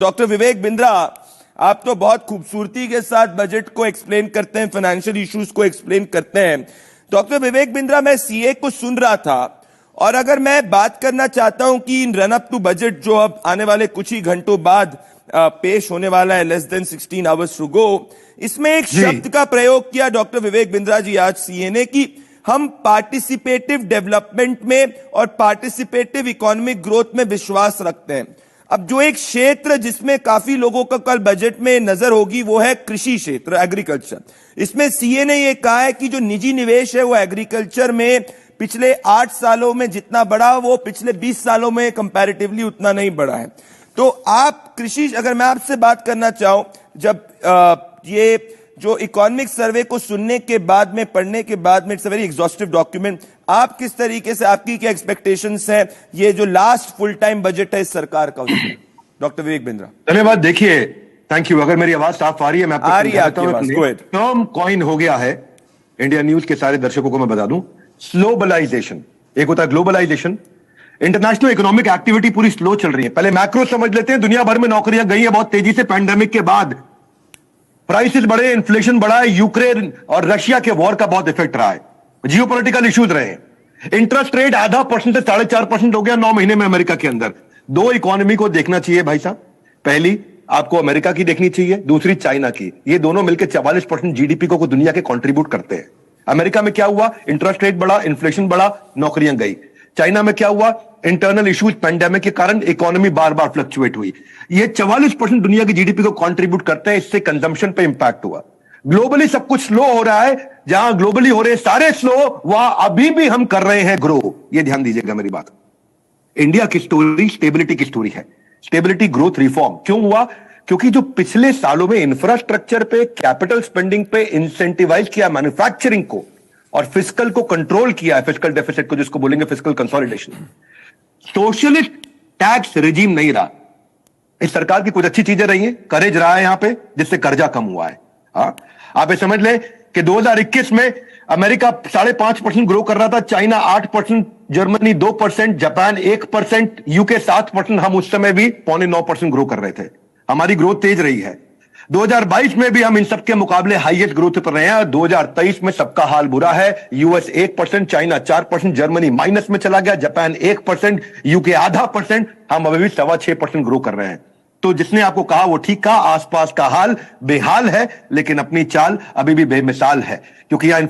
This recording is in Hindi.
डॉक्टर विवेक बिंद्रा, आप तो बहुत खूबसूरती के साथ बजट को एक्सप्लेन करते हैं, फाइनेंशियल इश्यूज को एक्सप्लेन करते हैं। डॉक्टर विवेक बिंद्रा, मैं सीए को सुन रहा था और अगर मैं बात करना चाहता हूं कि इन रन अप टू बजट जो अब आने वाले कुछ ही घंटों बाद पेश होने वाला है, less than 16 hours to go, इसमें एक शब्द का प्रयोग किया डॉक्टर विवेक बिंद्रा जी आज सीए ने कि हम पार्टिसिपेटिव डेवलपमेंट में और पार्टिसिपेटिव इकोनॉमिक ग्रोथ में विश्वास रखते हैं। अब जो एक क्षेत्र जिसमें काफी लोगों का कल बजट में नजर होगी वो है कृषि क्षेत्र, एग्रीकल्चर। इसमें सीए ने यह कहा है कि जो निजी निवेश है वो एग्रीकल्चर में पिछले 8 सालों में जितना बढ़ा वो पिछले 20 सालों में कंपैरेटिवली उतना नहीं बढ़ा है। तो आप कृषि, अगर मैं आपसे बात करना चाहूं, जब ये जो इकोनॉमिक सर्वे को सुनने के बाद में, पढ़ने के बाद में, it's a very exhaustive document, आप किस तरीके से, आपकी क्या एक्सपेक्टेशंस हैं ये जो लास्ट फुल टाइम बजट है इस सरकार का, डॉक्टर विवेक बिंद्रा? धन्यवाद। देखिए, थैंक यू। अगर मेरी आवाज साफ आ रही है, मैं आपको टर्म कॉइन हो गया है। इंडिया न्यूज के सारे दर्शकों को मैं बता दूं, स्लोबलाइजेशन। एक होता है ग्लोबलाइजेशन, इंटरनेशनल इकोनॉमिक एक्टिविटी पूरी स्लो चल रही है। पहले मैक्रो समझ लेते हैं, दुनिया भर में नौकरियां गई है बहुत तेजी से पैंडेमिक के बाद, प्राइसेस बढ़े, इन्फ्लेशन बढ़ा है, यूक्रेन और रशिया के वॉर का बहुत इफेक्ट रहा है, जियोपॉलिटिकल इश्यूज रहे हैं। इंटरेस्ट रेट 0.5% से 4.5% हो गया 9 महीने में अमेरिका के अंदर। दो इकोनॉमी को देखना चाहिए भाई साहब, पहली आपको अमेरिका की देखनी चाहिए, दूसरी चाइना की। ये दोनों मिलकर 44% जीडीपी को दुनिया के कंट्रीब्यूट करते हैं। अमेरिका में क्या हुआ? इंटरेस्ट रेट बढ़ा, इन्फ्लेशन बढ़ा, नौकरियां गई। चाइना में क्या हुआ? इंटरनल इश्यूज, पैंडेमिक के कारण इकोनॉमी बार बार फ्लक्चुएट हुई। ये 44% दुनिया की जीडीपी को कंट्रीब्यूट करते हैं, इससे कंजम्पशन पे इंपैक्ट हुआ। ग्लोबली सब कुछ स्लो हो रहा है, जहां ग्लोबली हो रहे हैं सारे स्लो, वहां अभी भी हम कर रहे हैं ग्रो। ये ध्यान दीजिएगा मेरी बात। इंडिया की स्टोरी स्टेबिलिटी की स्टोरी है। Stability, growth, reform. क्यों हुआ? क्योंकि जो पिछले सालों में इंफ्रास्ट्रक्चर पे, कैपिटल स्पेंडिंग पे इंसेंटिवाइज किया मैन्युफैक्चरिंग को और फिस्कल को कंट्रोल किया है, फिस्कल डेफिसिट को जिसको बोलेंगे fiscal consolidation. Socialist tax regime नहीं रहा। इस सरकार की कुछ अच्छी चीजें रही हैं, करेज रहा है यहां पे, जिससे कर्जा कम हुआ है। आप ये समझ लें कि 2021 में अमेरिका 5.5% ग्रो कर रहा था, चाइना 8%, जर्मनी 2%, जापान 1%, यूके 7%। हम उस समय भी 8.9% ग्रो कर रहे थे। हमारी ग्रोथ तेज रही है। 2022 में भी हम इन सबके मुकाबले हाईएस्ट ग्रोथ पर रहे हैं। 2023 में सबका हाल बुरा है। यूएस 1%, चाइना 4%, जर्मनी माइनस में चला गया, जापान 1%, यूके 0.5%। हम अभी भी 6.25% ग्रो कर रहे हैं। तो जिसने आपको कहा वो ठीक कहा, आसपास का हाल बेहाल है, लेकिन अपनी चाल अभी भी बेमिसाल है, क्योंकि यहां